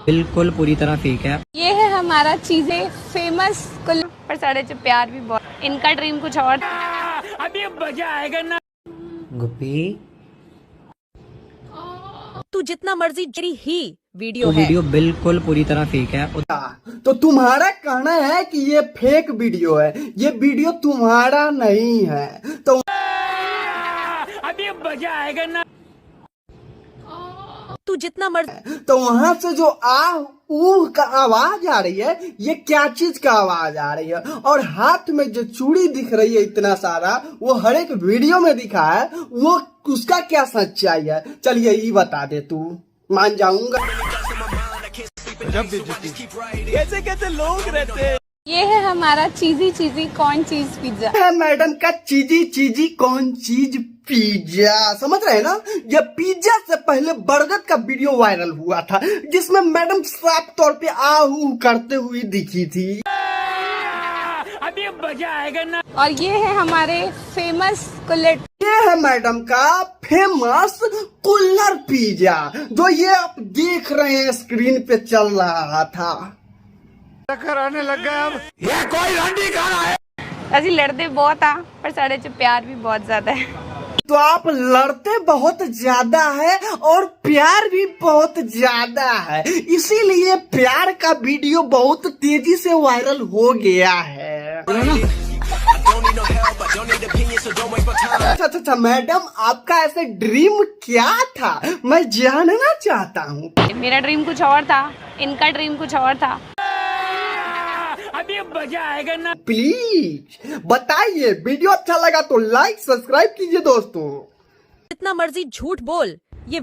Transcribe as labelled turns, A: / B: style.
A: बिल्कुल पूरी तरह फेक है।
B: ये है हमारा चीजें फेमस कुल पर साढ़े च प्यार भी बहुत। इनका ड्रीम कुछ और था।
C: अभी मजा आएगा ना।
A: गुप्पी
D: तू जितना मर्जी तेरी ही वीडियो
A: वो
D: है।
A: वीडियो बिल्कुल पूरी तरह फेक है।
E: तो तुम्हारा कहना है कि ये फेक वीडियो है, ये वीडियो तुम्हारा नहीं है, तो
C: अभी मजा आएगा ना।
D: तू जितना मर्जी
E: तो वहां से जो ऊह का आवाज आ रही है, ये क्या चीज का आवाज आ रही है? और हाथ में जो चूड़ी दिख रही है इतना सारा, वो हर एक वीडियो में दिखा है, वो उसका क्या सच्चाई है? चलिए ये बता दे, तू मान जाऊंगा।
C: कैसे कैसे लोग रहते हैं।
B: ये है हमारा चीजी कौन चीज पिज्जा।
E: है मैडम का चीजी कौन चीज पिज्जा, समझ रहे हैं ना? ये पिज्जा से पहले बर्गर का वीडियो वायरल हुआ था, जिसमें मैडम साफ तौर पे आहू करते हुए दिखी थी।
C: अभी मजा आएगा ना।
B: और ये है हमारे फेमस कुल्हड़।
E: ये है मैडम का फेमस कुल्हड़ पिज्जा, जो ये आप देख रहे हैं स्क्रीन पे चल रहा था।
C: आने लग गया अब। ये कोई रंडी खाना है।
B: ਅਸੀਂ ਲੜਦੇ ਬਹੁਤ ਆ ਪਰ ਸਾਡੇ ਚ ਪਿਆਰ ਵੀ ਬਹੁਤ ਜ਼ਿਆਦਾ ਹੈ।
E: तो आप लड़ते बहुत ज्यादा है और प्यार भी बहुत ज्यादा है, इसीलिए प्यार का वीडियो बहुत तेजी से वायरल हो गया है। अच्छा मैडम, आपका ऐसे ड्रीम क्या था, मैं जानना चाहता हूँ।
B: मेरा ड्रीम कुछ और था, इनका ड्रीम कुछ और था।
C: अभी मजा आएगा ना।
E: प्लीज बताइए, वीडियो अच्छा लगा तो लाइक सब्सक्राइब कीजिए दोस्तों।
D: जितना मर्जी झूठ बोल, ये